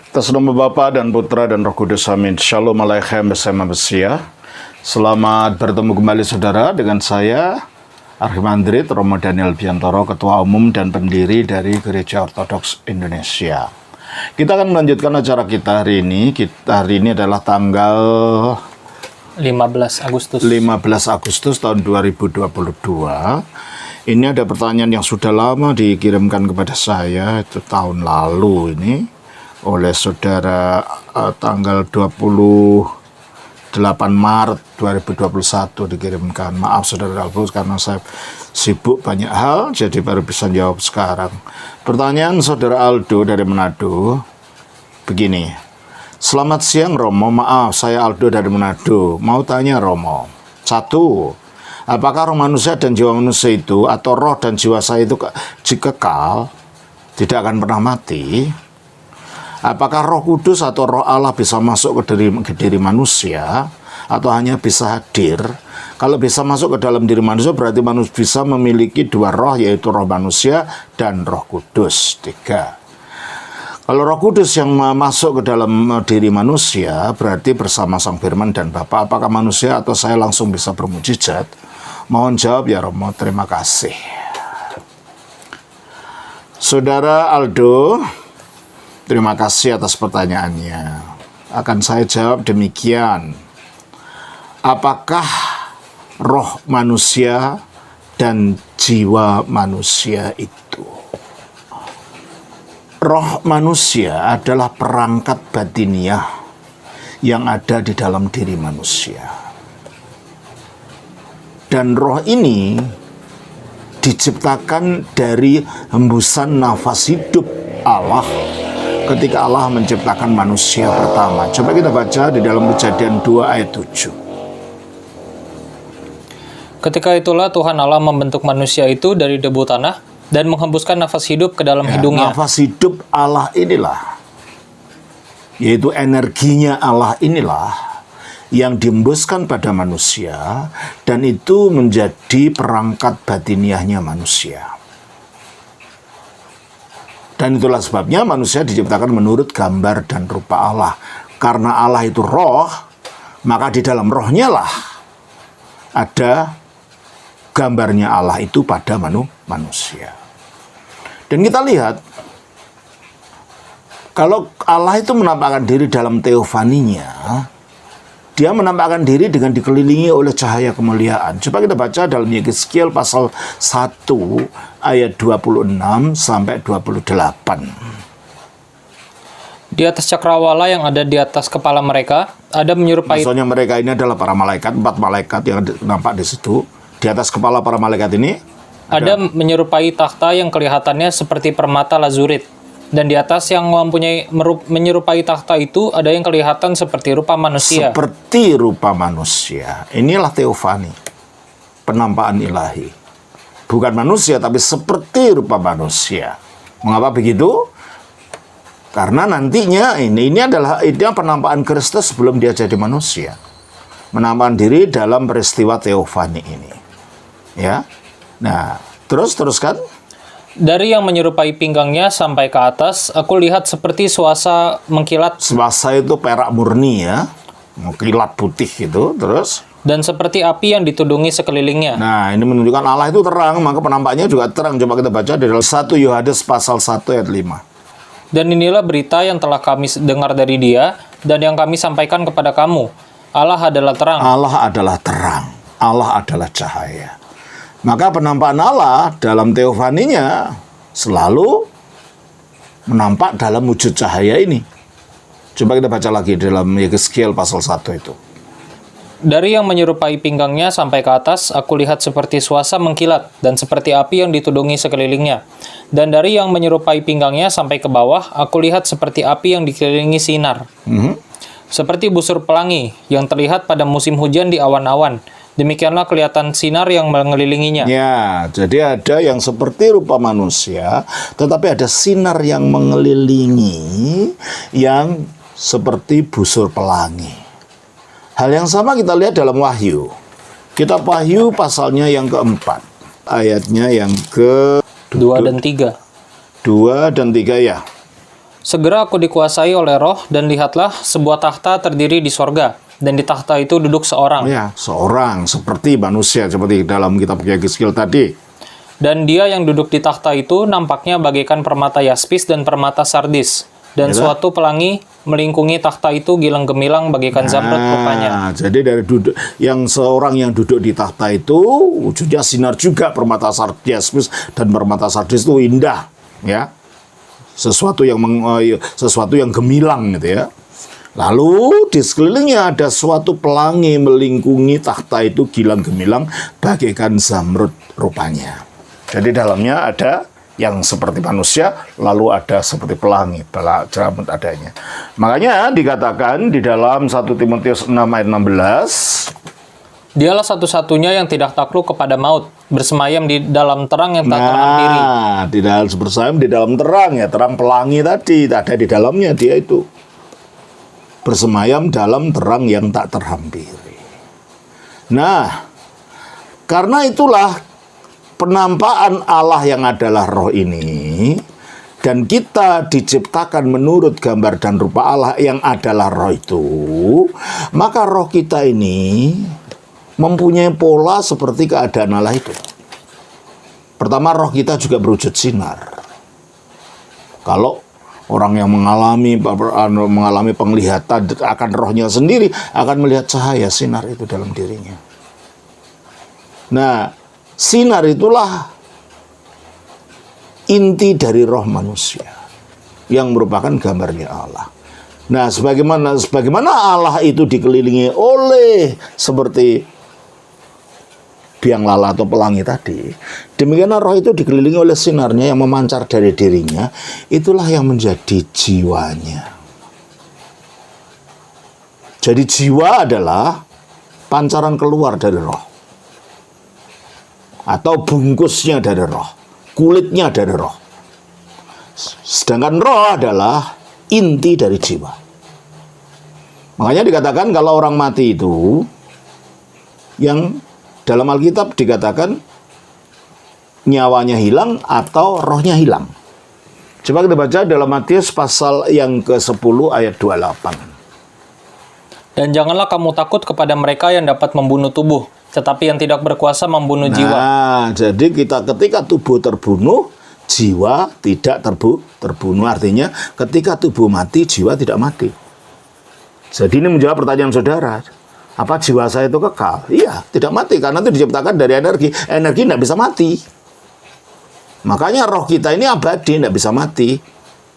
Atas nama Bapa dan Putra dan Roh Kudus, amin. Shalom Aleichem bersama Mesia. Selamat bertemu kembali saudara dengan saya, Archimandrit Romo Daniel Biantoro, Ketua Umum dan Pendiri dari Gereja Ortodoks Indonesia. Kita akan melanjutkan acara kita hari ini. Hari ini adalah tanggal 15 Agustus tahun 2022. Ini ada pertanyaan yang sudah lama dikirimkan kepada saya, itu tahun lalu ini, oleh saudara tanggal 28 Maret 2021 dikirimkan. Maaf saudara Alfus, karena saya sibuk banyak hal, jadi baru bisa jawab sekarang. Pertanyaan saudara Aldo dari Manado begini. Selamat siang Romo, maaf saya Aldo dari Manado. Mau tanya Romo, 1. Apakah roh manusia dan jiwa manusia itu, atau roh dan jiwa saya itu kekal, tidak akan pernah mati? Apakah Roh Kudus atau Roh Allah bisa masuk ke diri manusia, atau hanya bisa hadir? Kalau bisa masuk ke dalam diri manusia, berarti manusia bisa memiliki dua roh, yaitu roh manusia dan Roh Kudus. 3. Kalau Roh Kudus yang masuk ke dalam diri manusia, berarti bersama Sang Firman dan Bapa. Apakah manusia atau saya langsung bisa bermujizat? Mohon jawab ya Romo, terima kasih. Saudara Aldo, terima kasih atas pertanyaannya. Akan saya jawab demikian. Apakah roh manusia dan jiwa manusia itu? Roh manusia adalah perangkat batiniah yang ada di dalam diri manusia. Dan roh ini diciptakan dari hembusan nafas hidup Allah ketika Allah menciptakan manusia pertama. Coba kita baca di dalam Kejadian 2 ayat 7. Ketika itulah Tuhan Allah membentuk manusia itu dari debu tanah dan menghembuskan nafas hidup ke dalam hidungnya. Nafas hidup Allah inilah, yaitu energinya Allah inilah, yang dihembuskan pada manusia, dan itu menjadi perangkat batiniahnya manusia. Dan itulah sebabnya manusia diciptakan menurut gambar dan rupa Allah. Karena Allah itu roh, maka di dalam rohnya lah ada gambarnya Allah itu pada manusia. Dan kita lihat, kalau Allah itu menampakkan diri dalam teofaninya, dia menampakkan diri dengan dikelilingi oleh cahaya kemuliaan. Coba kita baca dalam Yehezkiel pasal 1 ayat 26 sampai 28. Di atas cakrawala yang ada di atas kepala mereka, ada menyerupai... Maksudnya mereka ini adalah para malaikat, 4 malaikat yang nampak di situ. Di atas kepala para malaikat ini ada menyerupai takhta yang kelihatannya seperti permata lazurit. Dan di atas yang menyerupai takhta itu ada yang kelihatan seperti rupa manusia. Seperti rupa manusia. Inilah teofani, penampakan ilahi. Bukan manusia, tapi seperti rupa manusia. Mengapa begitu? Karena nantinya ini adalah penampakan Kristus sebelum dia jadi manusia. Menampakkan diri dalam peristiwa teofani ini. Ya. Nah, teruskan. Dari yang menyerupai pinggangnya sampai ke atas, aku lihat seperti suasa mengkilat. Suasa itu perak murni ya, mengkilat putih gitu, terus. Dan seperti api yang ditudungi sekelilingnya. Nah, ini menunjukkan Allah itu terang, maka penampakannya juga terang. Coba kita baca dari 1 Yohanes pasal 1 ayat 5. Dan inilah berita yang telah kami dengar dari Dia, dan yang kami sampaikan kepada kamu. Allah adalah terang. Allah adalah terang. Allah adalah cahaya. Maka penampakan Allah dalam teofaninya selalu menampak dalam wujud cahaya ini. Coba kita baca lagi dalam Yehezkiel pasal 1 itu. Dari yang menyerupai pinggangnya sampai ke atas, aku lihat seperti suasa mengkilat, dan seperti api yang ditudungi sekelilingnya. Dan dari yang menyerupai pinggangnya sampai ke bawah, aku lihat seperti api yang dikelilingi sinar. Seperti busur pelangi yang terlihat pada musim hujan di awan-awan. Demikianlah kelihatan sinar yang mengelilinginya. Ya, jadi ada yang seperti rupa manusia, tetapi ada sinar yang mengelilingi yang seperti busur pelangi. Hal yang sama kita lihat dalam Wahyu. Kitab Wahyu pasalnya yang keempat. ayatnya yang ke 2 dan 3. 2 dan 3 ya. Segera aku dikuasai oleh roh, dan lihatlah sebuah takhta terdiri di sorga, dan di takhta itu duduk seorang. Ya, seorang seperti manusia, seperti dalam kitab Kiai Giskil tadi. Dan dia yang duduk di takhta itu nampaknya bagaikan permata yaspis dan permata sardis. Dan Ya, suatu pelangi melingkungi takhta itu gilang gemilang bagaikan zamrud rupanya. Nah, jadi dari seorang yang duduk di takhta itu wujudnya sinar juga permata sardis dan permata sardis itu indah, ya. Sesuatu yang gemilang gitu ya. Lalu di sekelilingnya ada suatu pelangi melingkungi takhta itu gilang gemilang bagaikan zamrud rupanya. Jadi dalamnya ada yang seperti manusia, lalu ada seperti pelangi, jeramut adanya. Makanya dikatakan di dalam 1 Timotius 6 ayat 16, Dialah satu-satunya yang tidak takluk kepada maut, bersemayam di dalam terang yang tak terhampiri. nah, di dalam bersemayam di dalam terang, ya, terang pelangi tadi, ada di dalamnya dia itu. Bersemayam dalam terang yang tak terhampiri. Nah, karena itulah penampakan Allah yang adalah roh ini, dan kita diciptakan menurut gambar dan rupa Allah yang adalah roh itu, maka roh kita ini mempunyai pola seperti keadaan Allah itu. Pertama, roh kita juga berwujud sinar. Kalau orang yang mengalami penglihatan akan rohnya sendiri, akan melihat cahaya sinar itu dalam dirinya. Nah, sinar itulah inti dari roh manusia yang merupakan gambarnya Allah. Nah, sebagaimana Allah itu dikelilingi oleh seperti biang lala atau pelangi tadi, demikianlah roh itu dikelilingi oleh sinarnya yang memancar dari dirinya. Itulah yang menjadi jiwanya. Jadi jiwa adalah pancaran keluar dari roh, atau bungkusnya dari roh, kulitnya dari roh. Sedangkan roh adalah inti dari jiwa. Makanya dikatakan kalau orang mati itu, yang dalam Alkitab dikatakan nyawanya hilang atau rohnya hilang. Coba kita baca dalam Matius pasal yang ke-10 ayat 28. Dan janganlah kamu takut kepada mereka yang dapat membunuh tubuh, tetapi yang tidak berkuasa membunuh jiwa. Nah, jadi ketika tubuh terbunuh, jiwa tidak terbunuh. Artinya ketika tubuh mati, jiwa tidak mati. Jadi ini menjawab pertanyaan saudara. Apa jiwa saya itu kekal? Iya, tidak mati karena itu diciptakan dari energi. Energi tidak bisa mati. Makanya roh kita ini abadi, tidak bisa mati.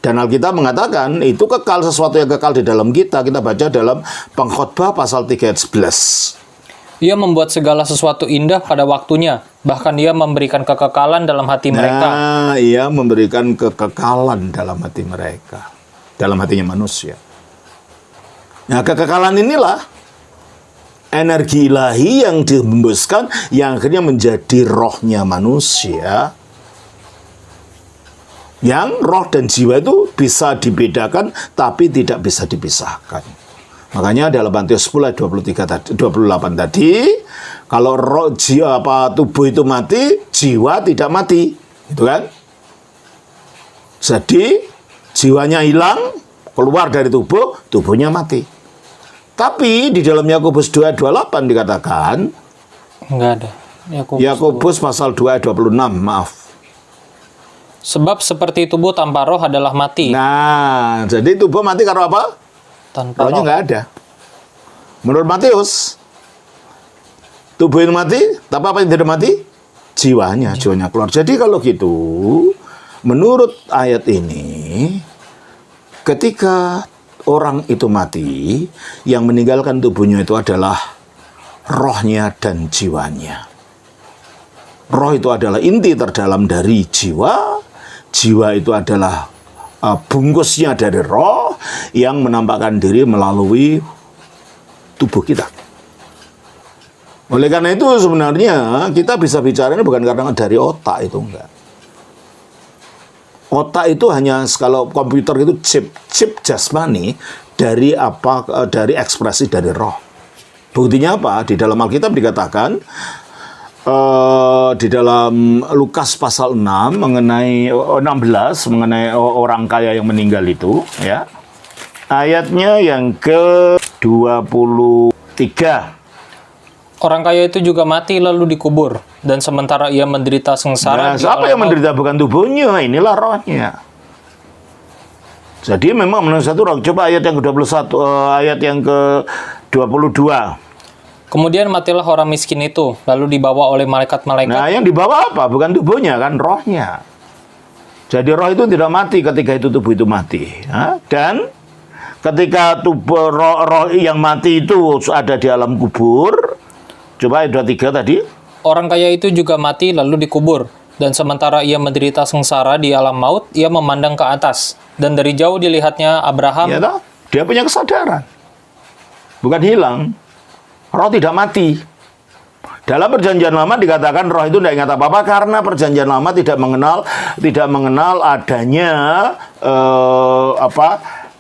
Dan Alkitab mengatakan itu kekal, sesuatu yang kekal di dalam kita. Kita baca dalam Pengkhotbah pasal 3 ayat 11. Ia membuat segala sesuatu indah pada waktunya. Bahkan ia memberikan kekekalan dalam hati mereka. Nah, ia memberikan kekekalan dalam hati mereka. Dalam hatinya manusia. Nah, kekekalan inilah energi ilahi yang dihembuskan, yang akhirnya menjadi rohnya manusia. Yang roh dan jiwa itu bisa dibedakan, tapi tidak bisa dipisahkan. Makanya dalam Matius 10 ayat 28 tadi, kalau roh jiwa tubuh itu mati, jiwa tidak mati, gitu kan? Jadi jiwanya hilang, keluar dari tubuh, tubuhnya mati. Tapi di dalam Yakobus 2 ayat 28 dikatakan, Enggak ada. Yakobus pasal 2 ayat 26, maaf. Sebab seperti tubuh tanpa roh adalah mati. Nah, jadi tubuh mati karena apa? Tanpa Rohnya roh. nggak ada. Menurut Matius, tubuh ini mati, tapi apa yang tidak mati? Jiwanya keluar. Jadi kalau gitu, menurut ayat ini, ketika orang itu mati, yang meninggalkan tubuhnya itu adalah rohnya dan jiwanya. Roh itu adalah inti terdalam dari jiwa. Jiwa itu adalah bungkusnya dari roh yang menampakkan diri melalui tubuh kita. Oleh karena itu sebenarnya kita bisa bicara ini bukan karena dari otak, itu enggak. Otak itu hanya, kalau komputer itu chip jasmani dari ekspresi dari roh. Buktinya apa? Di dalam Alkitab dikatakan di dalam Lukas pasal 6 mengenai 16 mengenai orang kaya yang meninggal itu, ya. Ayatnya yang ke-23. Orang kaya itu juga mati lalu dikubur, dan sementara ia menderita Nah, sengsara di siapa alam yang maut, menderita bukan tubuhnya, inilah rohnya. Jadi memang manusia itu roh. Coba ayat yang ke-21, ayat yang ke-22. kemudian matilah orang miskin itu, lalu dibawa oleh malaikat-malaikat. Nah, yang dibawa apa? Bukan tubuhnya, kan rohnya. Jadi roh itu tidak mati ketika itu tubuh itu mati. Ya? Dan ketika tubuh roh yang mati itu ada di alam kubur. Coba ayat 23 tadi. Orang kaya itu juga mati lalu dikubur, dan sementara ia menderita sengsara di alam maut, ia memandang ke atas, dan dari jauh dilihatnya Abraham. Ya, toh? Dia punya kesadaran. Bukan hilang. Roh tidak mati. Dalam perjanjian lama dikatakan roh itu tidak ingat apa-apa karena perjanjian lama tidak mengenal adanya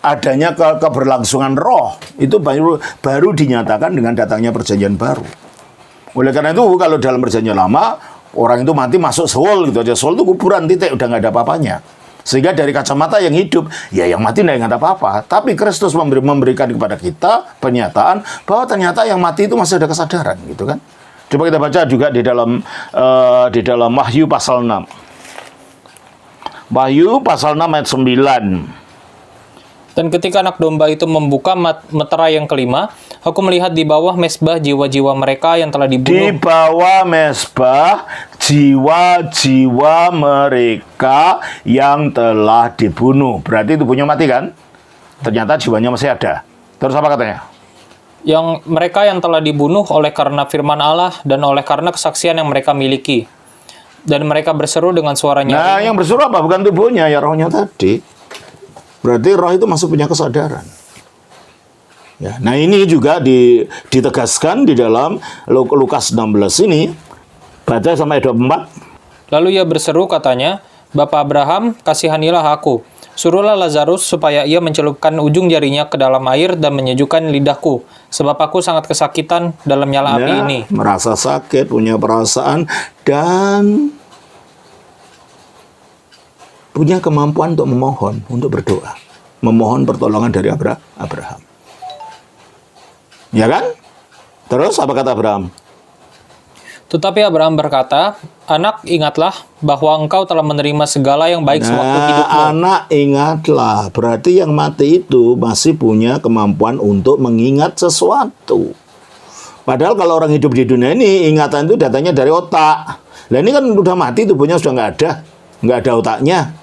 adanya keberlangsungan roh. Itu baru dinyatakan dengan datangnya perjanjian baru. Oleh karena itu kalau dalam perjanjian lama orang itu mati masuk Sheol gitu aja. Sheol itu kuburan, titik, udah nggak ada apa-apanya. Sehingga dari kacamata yang hidup, ya yang mati nggak ingat apa-apa. Tapi Kristus memberikan kepada kita pernyataan bahwa ternyata yang mati itu masih ada kesadaran, gitu kan? Coba kita baca juga di dalam Wahyu pasal 6. Wahyu pasal 6 ayat 9. Dan ketika anak domba itu membuka meterai yang kelima, aku melihat di bawah mezbah jiwa-jiwa mereka yang telah dibunuh. Di bawah mezbah jiwa-jiwa mereka yang telah dibunuh. Berarti tubuhnya mati kan? Ternyata jiwanya masih ada. Terus apa katanya? Yang mereka yang telah dibunuh oleh karena firman Allah dan oleh karena kesaksian yang mereka miliki. Dan mereka berseru dengan suara nyaring. Nah, yang berseru apa? Bukan tubuhnya, ya rohnya tadi. Berarti roh itu masih punya kesadaran. Ya, nah ini juga ditegaskan di dalam Lukas 16 ini. Baca sampai 24. Lalu ia berseru katanya, Bapa Abraham, kasihanilah aku. Suruhlah Lazarus supaya ia mencelupkan ujung jarinya ke dalam air dan menyejukkan lidahku. Sebab aku sangat kesakitan dalam nyala api ini. Merasa sakit, punya perasaan, dan punya kemampuan untuk memohon, untuk berdoa. Memohon pertolongan dari Abraham. Ya kan? Terus apa kata Abraham? Tetapi Abraham berkata, Anak, ingatlah bahwa engkau telah menerima segala yang baik sewaktu hidupmu. Anak, ingatlah. Berarti yang mati itu masih punya kemampuan untuk mengingat sesuatu. Padahal kalau orang hidup di dunia ini, ingatan itu datanya dari otak. Nah ini kan udah mati, tubuhnya sudah nggak ada otaknya.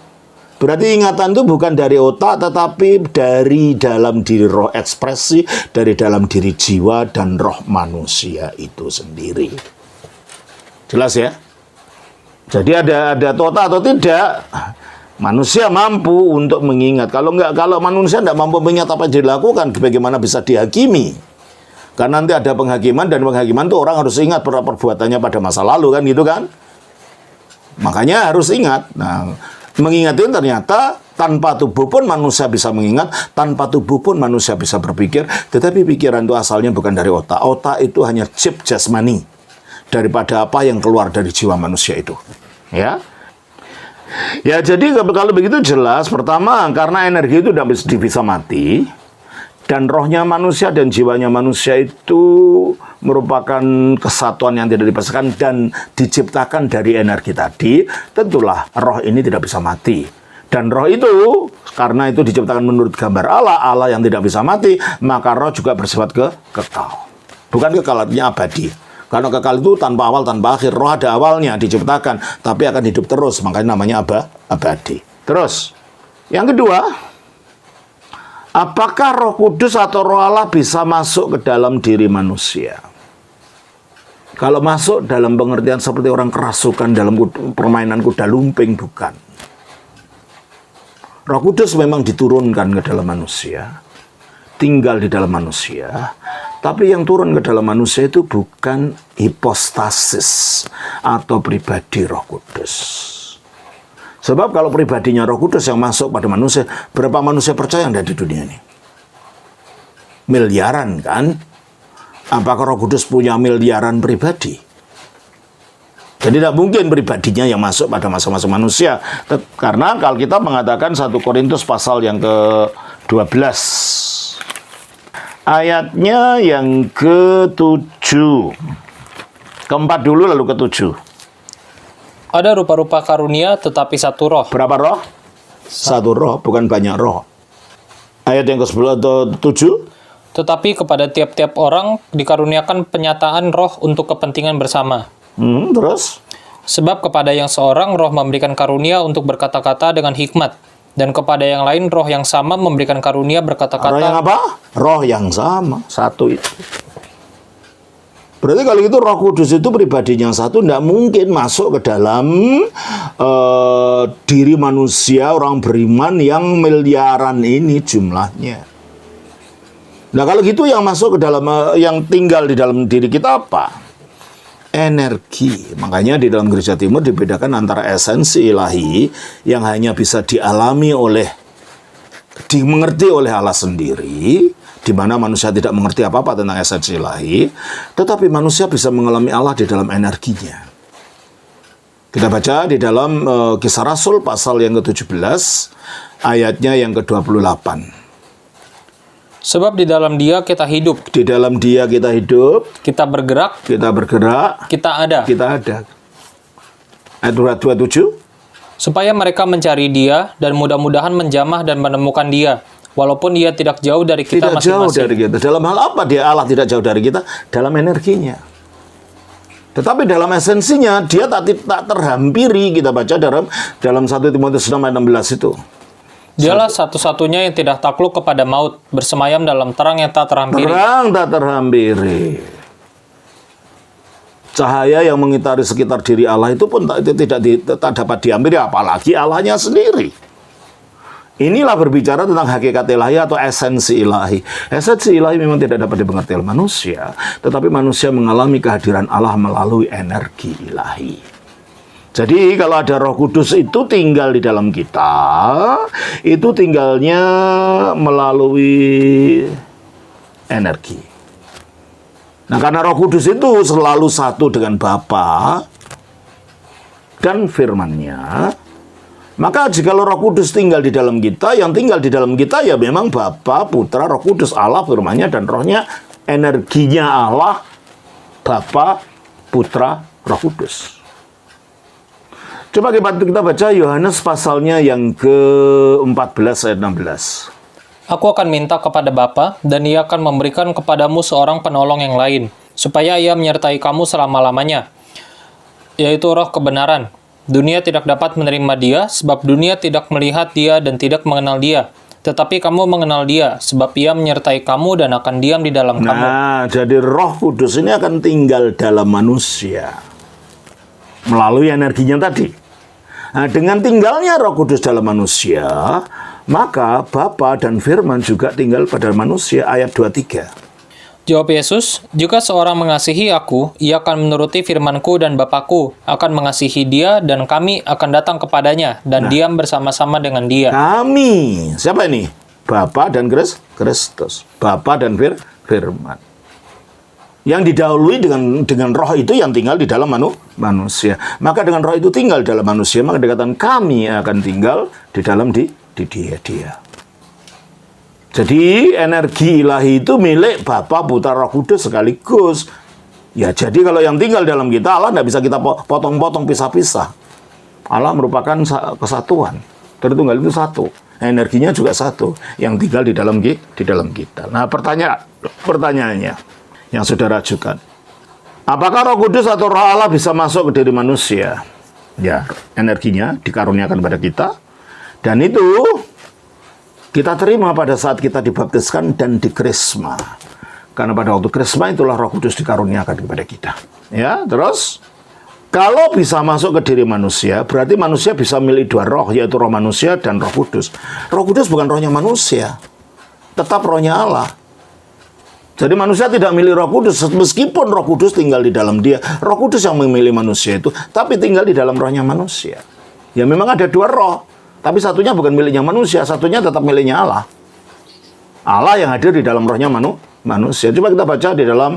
Berarti ingatan itu bukan dari otak, tetapi dari dalam diri roh ekspresi, dari dalam diri jiwa dan roh manusia itu sendiri. Jelas ya? Jadi ada otak atau tidak, manusia mampu untuk mengingat. Kalau manusia tidak mampu mengingat apa yang dilakukan, bagaimana bisa dihakimi? Karena nanti ada penghakiman, dan penghakiman itu orang harus ingat perbuatannya pada masa lalu, kan gitu kan? Makanya harus ingat. Nah, mengingat itu ternyata tanpa tubuh pun manusia bisa mengingat, tanpa tubuh pun manusia bisa berpikir, tetapi pikiran itu asalnya bukan dari otak. Otak itu hanya chip jasmani daripada apa yang keluar dari jiwa manusia itu. Ya. Ya, jadi kalau begitu jelas, pertama karena energi itu tidak bisa mati, dan rohnya manusia dan jiwanya manusia itu merupakan kesatuan yang tidak dipisahkan dan diciptakan dari energi tadi, tentulah roh ini tidak bisa mati. Dan roh itu, karena itu diciptakan menurut gambar Allah yang tidak bisa mati, maka roh juga bersifat kekal. Bukan kekal, artinya abadi. Karena kekal itu tanpa awal, tanpa akhir. Roh ada awalnya, diciptakan, tapi akan hidup terus, makanya namanya abadi. Terus, yang kedua, apakah Roh Kudus atau Roh Allah bisa masuk ke dalam diri manusia? Kalau masuk dalam pengertian seperti orang kerasukan dalam permainan kuda lumping, bukan. Roh Kudus memang diturunkan ke dalam manusia, tinggal di dalam manusia, tapi yang turun ke dalam manusia itu bukan hipostasis atau pribadi Roh Kudus. Sebab kalau pribadinya Roh Kudus yang masuk pada manusia, berapa manusia percaya yang ada di dunia ini? Miliaran kan? Apakah Roh Kudus punya miliaran pribadi? Jadi tidak mungkin pribadinya yang masuk pada masa-masa manusia. Karena kalau kita mengatakan 1 Korintus pasal yang ke-12. Ayatnya yang ke-7. Ke-4 dulu lalu ke-7. Ada rupa-rupa karunia tetapi satu roh. Berapa roh? Satu roh, bukan banyak roh. Ayat yang ke-10 atau 7. Tetapi kepada tiap-tiap orang dikaruniakan penyataan roh untuk kepentingan bersama. Terus? Sebab kepada yang seorang roh memberikan karunia untuk berkata-kata dengan hikmat, dan kepada yang lain roh yang sama memberikan karunia Roh yang berkata-kata. apa? Roh yang sama, satu itu. Berarti kalau itu Roh Kudus itu pribadinya yang satu, tidak mungkin masuk ke dalam diri manusia orang beriman yang miliaran ini jumlahnya. Nah kalau gitu yang masuk ke dalam, yang tinggal di dalam diri kita apa? Energi. Makanya di dalam Gereja Timur dibedakan antara esensi ilahi yang hanya bisa dialami dimengerti oleh Allah sendiri, di mana manusia tidak mengerti apa-apa tentang esensi ilahi, tetapi manusia bisa mengalami Allah di dalam energinya. Kita baca di dalam Kisah Rasul pasal yang ke-17, ayatnya yang ke-28. Sebab di dalam Dia kita hidup, Di dalam Dia kita hidup, kita bergerak, kita bergerak, kita ada. kita ada. Ayat 27. Supaya mereka mencari Dia dan mudah-mudahan menjamah dan menemukan Dia, walaupun Dia tidak jauh dari kita Tidak jauh masing-masing. dari kita. Dalam hal apa dia Allah tidak jauh dari kita? Dalam energinya. Tetapi dalam esensinya dia tak terhampiri. Kita baca dalam 1 Timotius 6 ayat 16 itu. Dialah satu-satunya yang tidak takluk kepada maut, bersemayam dalam terang yang tak terhampiri. Terang tak terhampiri. Cahaya yang mengitari sekitar diri Allah itu pun tak dapat dihampiri, apalagi Allahnya sendiri. Inilah berbicara tentang hakikat ilahi atau esensi ilahi. Esensi ilahi memang tidak dapat dimengerti oleh manusia, tetapi manusia mengalami kehadiran Allah melalui energi ilahi. Jadi kalau ada Roh Kudus itu tinggal di dalam kita, itu tinggalnya melalui energi. Nah karena Roh Kudus itu selalu satu dengan Bapa dan firman-Nya, maka jika Roh Kudus tinggal di dalam kita, yang tinggal di dalam kita ya memang Bapa, Putra, Roh Kudus, Allah, firman-Nya dan Roh-Nya, energinya Allah, Bapa, Putra, Roh Kudus. Coba kita baca Yohanes pasalnya yang ke-14 ayat 16. Aku akan minta kepada Bapa, dan Ia akan memberikan kepadamu seorang penolong yang lain, supaya Ia menyertai kamu selama-lamanya, yaitu Roh kebenaran. Dunia tidak dapat menerima Dia, sebab dunia tidak melihat Dia dan tidak mengenal Dia. Tetapi kamu mengenal Dia, sebab Ia menyertai kamu dan akan diam di dalam kamu. Nah, jadi Roh Kudus ini akan tinggal dalam manusia melalui energinya tadi. Nah, dengan tinggalnya Roh Kudus dalam manusia, maka Bapa dan Firman juga tinggal pada manusia. Ayat 23. Jawab Yesus, jika seorang mengasihi aku, ia akan menuruti firman-Ku dan Bapa-Ku akan mengasihi dia dan kami akan datang kepadanya dan diam bersama-sama dengan dia. Kami, siapa ini? Bapa dan Kristus. Bapa dan Firman. Yang didahului dengan roh itu yang tinggal di dalam manusia. Maka dengan roh itu tinggal di dalam manusia, maka dikatakan kami akan tinggal di dalam di dia. Jadi energi ilahi itu milik Bapa, Putra, Roh Kudus sekaligus. Ya jadi kalau yang tinggal dalam kita, Allah tidak bisa kita potong-potong, pisah-pisah. Allah merupakan kesatuan. Tritunggal itu satu. Energinya juga satu. Yang tinggal di dalam kita. Nah pertanyaannya yang saudara ajukan, apakah Roh Kudus atau Roh Allah bisa masuk ke diri manusia? Ya, energinya dikaruniakan pada kita, dan itu kita terima pada saat kita dibaptiskan dan dikrisma. Karena pada waktu krisma itulah Roh Kudus dikaruniakan kepada kita. Ya, terus kalau bisa masuk ke diri manusia, berarti manusia bisa milih dua roh, yaitu roh manusia dan Roh Kudus. Roh Kudus bukan rohnya manusia, tetap rohnya Allah. Jadi manusia tidak milih Roh Kudus, meskipun Roh Kudus tinggal di dalam dia. Roh Kudus yang memilih manusia itu, tapi tinggal di dalam rohnya manusia. Ya memang ada dua roh, tapi satunya bukan miliknya manusia, satunya tetap miliknya Allah. Allah yang hadir di dalam rohnya manusia. Coba kita baca di dalam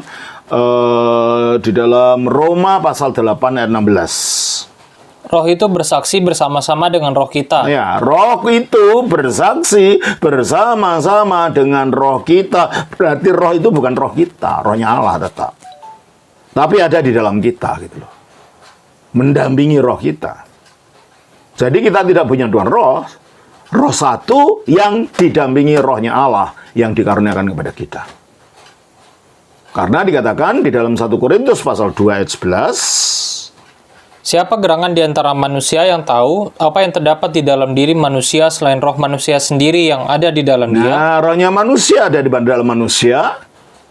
di dalam Roma pasal 8 ayat 16. Roh itu bersaksi bersama-sama dengan roh kita. Ya, roh itu bersaksi bersama-sama dengan roh kita. Berarti roh itu bukan roh kita, rohnya Allah tetap. Tapi ada di dalam kita gitu loh. Mendampingi roh kita. Jadi kita tidak punya dua roh. Roh satu yang didampingi rohnya Allah yang dikaruniakan kepada kita. Karena dikatakan di dalam 1 Korintus pasal 2 ayat 11, Siapa gerangan di antara manusia yang tahu apa yang terdapat di dalam diri manusia selain roh manusia sendiri yang ada di dalam dia? nah, rohnya manusia ada di dalam manusia.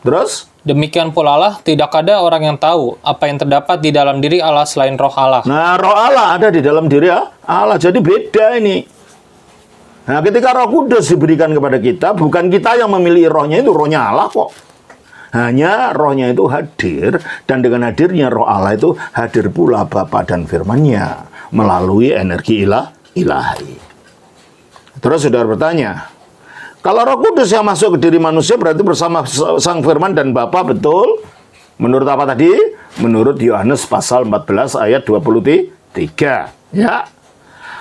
Terus? Demikian pula lah, tidak ada orang yang tahu apa yang terdapat di dalam diri Allah selain roh Allah. Nah, roh Allah ada di dalam diri Allah. Jadi beda ini. Nah, ketika Roh Kudus diberikan kepada kita, bukan kita yang memilih rohnya, itu rohnya Allah kok. Hanya rohnya itu hadir, dan dengan hadirnya roh Allah itu hadir pula Bapa dan firman-Nya melalui energi ilahi. Terus saudara bertanya, kalau Roh Kudus yang masuk ke diri manusia berarti bersama Sang Firman dan Bapa, betul? Menurut apa tadi? Menurut Yohanes pasal 14 ayat 23. Ya.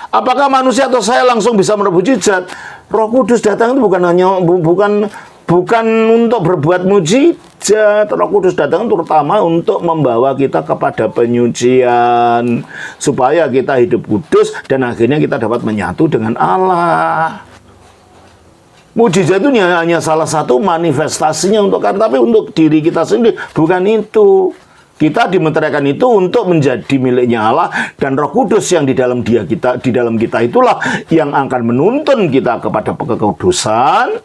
Apakah manusia atau saya langsung bisa mujizat? Roh Kudus datang itu bukan untuk berbuat mujizat. Roh Kudus datang terutama untuk membawa kita kepada penyucian, supaya kita hidup kudus dan akhirnya kita dapat menyatu dengan Allah. Mujizat itu hanya salah satu manifestasinya tapi untuk diri kita sendiri bukan itu. Kita dimeteraikan itu untuk menjadi miliknya Allah, dan Roh Kudus yang di dalam kita itulah yang akan menuntun kita kepada kekudusan.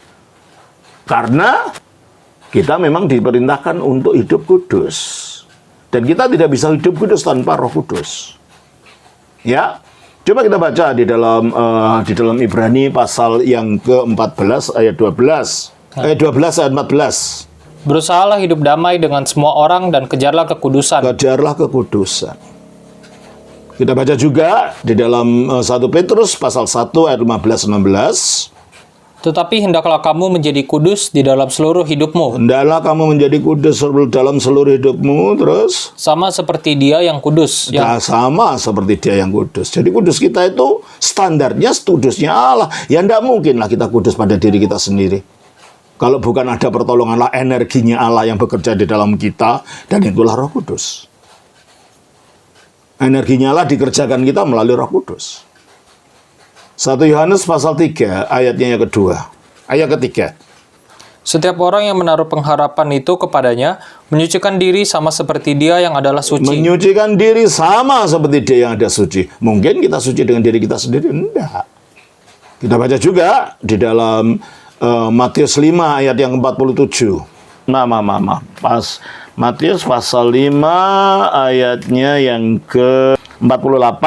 Karena kita memang diperintahkan untuk hidup kudus. Dan kita tidak bisa hidup kudus tanpa Roh Kudus. Ya, coba kita baca di dalam Ibrani pasal yang ke-14 ayat 12. Ayat 12 ayat 14. Berusahalah hidup damai dengan semua orang dan kejarlah kekudusan. Kejarlah kekudusan. Kita baca juga di dalam 1 Petrus pasal 1 ayat 15-16. Tetapi hendaklah kamu menjadi kudus di dalam seluruh hidupmu. Hendaklah kamu menjadi kudus dalam seluruh hidupmu, terus? Sama seperti Dia yang kudus. Sama seperti Dia yang kudus. Jadi kudus kita itu standarnya kudusnya Allah. Ya tidak mungkinlah kita kudus pada diri kita sendiri. Kalau bukan ada pertolongan Allah, energinya Allah yang bekerja di dalam kita, dan itulah Roh Kudus. Energinya Allah dikerjakan kita melalui Roh Kudus. 1 Yohanes pasal 3 ayatnya yang kedua. Ayat ketiga. Setiap orang yang menaruh pengharapan itu kepadanya menyucikan diri sama seperti Dia yang adalah suci. Menyucikan diri sama seperti Dia yang ada suci. Mungkin kita suci dengan diri kita sendiri? Enggak. Kita baca juga di dalam Matius 5 ayat yang 47. Pas Matius pasal 5 ayatnya yang ke-48.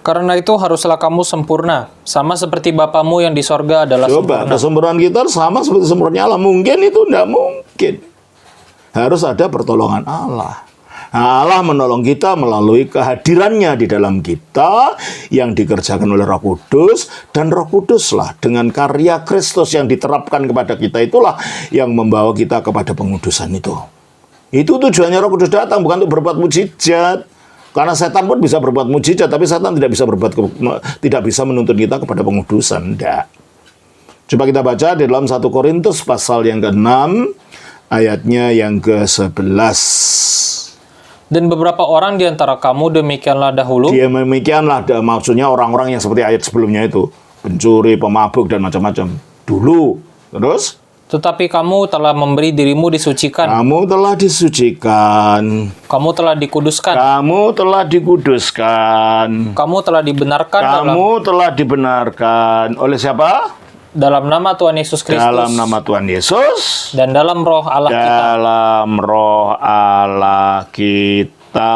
Karena itu haruslah kamu sempurna, sama seperti Bapamu yang di sorga adalah sempurna. Coba, kesempurnaan kita sama seperti sempurnanya Allah. Mungkin itu tidak mungkin. Harus ada pertolongan Allah. Nah, Allah menolong kita melalui kehadirannya di dalam kita yang dikerjakan oleh Roh Kudus, dan Roh Kuduslah dengan karya Kristus yang diterapkan kepada kita itulah yang membawa kita kepada pengudusan itu. Itu tujuannya Roh Kudus datang, bukan untuk berbuat mujizat. Karena setan pun bisa berbuat mujizat, tapi setan tidak bisa menuntun kita kepada pengudusan. Tidak. Coba kita baca di dalam 1 Korintus pasal yang ke-6 ayatnya yang ke-11. Dan beberapa orang di antara kamu demikianlah dahulu. Demikianlah, maksudnya orang-orang yang seperti ayat sebelumnya itu, pencuri, pemabuk dan macam-macam. Dulu. Terus? Tetapi kamu telah memberi dirimu disucikan. Kamu telah disucikan. Kamu telah dikuduskan. Kamu telah dikuduskan. Kamu telah dibenarkan. Kamu telah dibenarkan. Oleh siapa? Dalam nama Tuhan Yesus Kristus. Dalam nama Tuhan Yesus. Dan dalam roh Allah kita. Dalam roh Allah kita.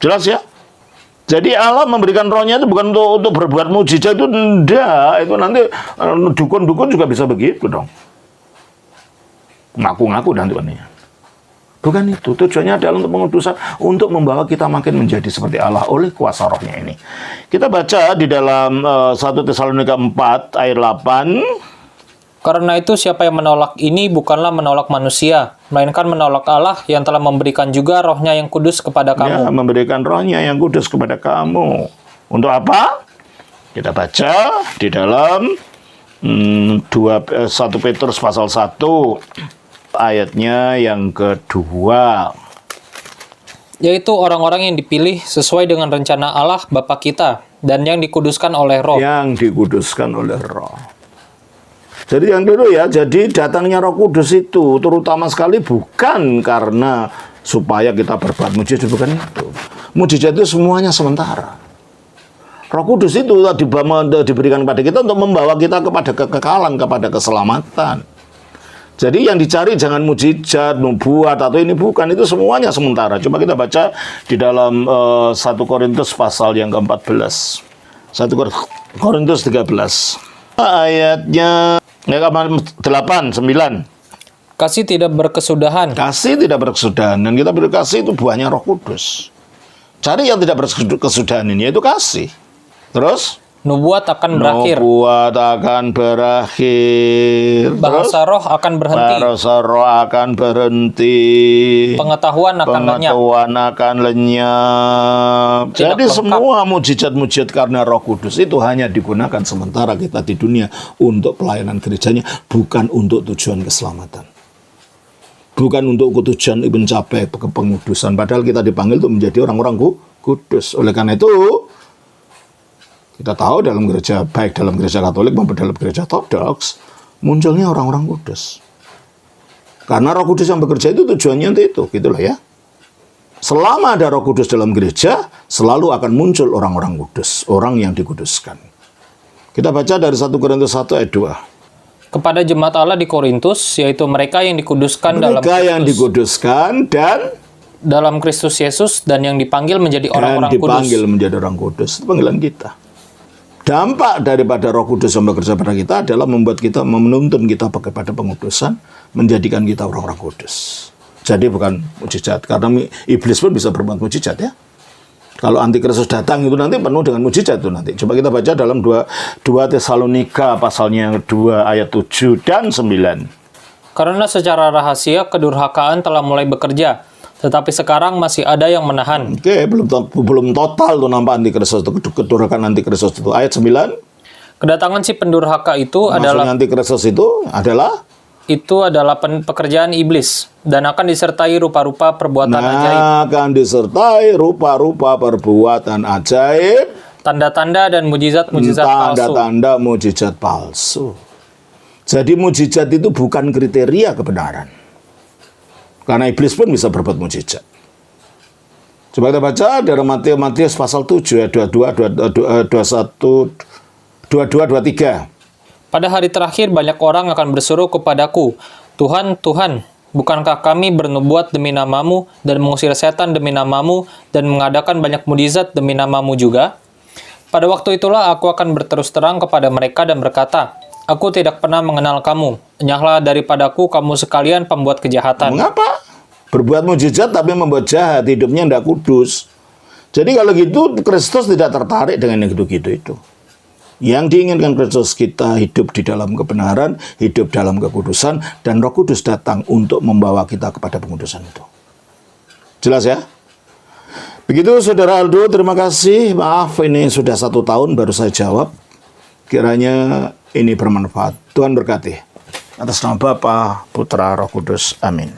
Jelas ya? Jadi Allah memberikan rohnya itu bukan untuk berbuat mujizat, itu enggak. Itu nanti dukun-dukun juga bisa begitu dong. Ngaku-ngaku dan tuannya. Bukan itu. Tujuannya adalah untuk pengudusan, untuk membawa kita makin menjadi seperti Allah oleh kuasa rohnya ini. Kita baca di dalam 1 Tesalonika 4 ayat 8. Karena itu siapa yang menolak ini bukanlah menolak manusia, melainkan menolak Allah yang telah memberikan juga rohnya yang kudus kepada Ya, kamu. memberikan rohnya yang kudus kepada kamu. Untuk apa? Kita baca di dalam 1 Petrus pasal 1 ayatnya yang kedua. Yaitu orang-orang yang dipilih sesuai dengan rencana Allah Bapa kita, dan yang dikuduskan oleh roh. Yang dikuduskan oleh roh. Jadi yang dulu ya, jadi datangnya Roh Kudus itu terutama sekali bukan karena supaya kita berbuat mujizat, bukan itu. Mujizat itu semuanya sementara. Roh Kudus itu diberikan kepada kita untuk membawa kita kepada kekekalan, kepada keselamatan. Jadi yang dicari jangan mujizat, nubuat atau ini bukan, itu semuanya sementara. Coba kita baca di dalam 1 Korintus pasal yang ke-14. 1 Korintus 13. Ayatnya 8, 9. Kasih tidak berkesudahan. Kasih tidak berkesudahan, dan kita berkasih itu buahnya Roh Kudus. Cari yang tidak berkesudahan ini, yaitu kasih. Terus? Nubuat akan berakhir. Nubuat akan berakhir. Bahasa roh akan berhenti. Bahasa roh akan berhenti. Pengetahuan akan lenyap. Pengetahuan akan lenyap. Tidak Jadi lengkap. semua mujizat-mujizat karena Roh Kudus itu hanya digunakan sementara kita di dunia untuk pelayanan gerejanya, bukan untuk tujuan keselamatan. Bukan untuk tujuan mencapai pengudusan. Padahal kita dipanggil untuk menjadi orang-orang kudus. Oleh karena itu, kita tahu dalam gereja, baik dalam gereja Katolik maupun dalam gereja Ortodoks, munculnya orang-orang kudus. Karena Roh Kudus yang bekerja itu tujuannya untuk itu, gitulah ya. Selama ada Roh Kudus dalam gereja, selalu akan muncul orang-orang kudus, orang yang dikuduskan. Kita baca dari 1 Korintus 1 ayat 2. Kepada jemaat Allah di Korintus, yaitu mereka yang dikuduskan Mereka yang dikuduskan dan dalam Kristus Yesus, dan yang dipanggil menjadi orang-orang dipanggil kudus. menjadi orang kudus. Itu panggilan kita. Dampak daripada Roh Kudus yang bekerja pada kita adalah membuat kita, menuntun kita kepada pengudusan, menjadikan kita orang-orang kudus. Jadi bukan mujizat, karena iblis pun bisa berbuat mujizat ya. Kalau antikristus datang itu nanti penuh dengan mujizat itu nanti. Coba kita baca dalam 2 Tesalonika pasalnya yang 2 ayat 7 dan 9. Karena secara rahasia kedurhakaan telah mulai bekerja, tetapi sekarang masih ada yang menahan. Oke, belum total tuh nampak antikristus itu, kedurhakaan antikristus itu. Ayat 9. Kedatangan si pendurhaka itu Maksudnya antikristus itu adalah pekerjaan iblis, dan akan disertai rupa-rupa perbuatan ajaib, akan disertai rupa-rupa perbuatan ajaib, tanda-tanda dan mujizat-mujizat palsu. tanda-tanda mujizat palsu. Jadi mujizat itu bukan kriteria kebenaran. Karena iblis pun bisa berbuat mujizat. Coba kita baca dari Matius pasal 7 ayat 22, 23. Pada hari terakhir banyak orang akan berseru kepadaku, Tuhan, Tuhan, bukankah kami bernubuat demi namamu dan mengusir setan demi namamu dan mengadakan banyak mujizat demi namamu juga? Pada waktu itulah aku akan berterus terang kepada mereka dan berkata, aku tidak pernah mengenal kamu. Enyahlah daripadaku kamu sekalian pembuat kejahatan. Mengapa? Berbuat mujizat tapi membuat jahat, hidupnya tidak kudus. Jadi kalau gitu Kristus tidak tertarik dengan yang gitu-gitu itu. Yang diinginkan Kristus kita hidup di dalam kebenaran, hidup dalam kekudusan, dan Roh Kudus datang untuk membawa kita kepada pengudusan itu. Jelas ya? Begitu Saudara Aldo, terima kasih. Maaf ini sudah 1 tahun baru saya jawab. Kiranya ini bermanfaat. Tuhan berkati. Atas nama Bapa, Putra, Roh Kudus. Amin.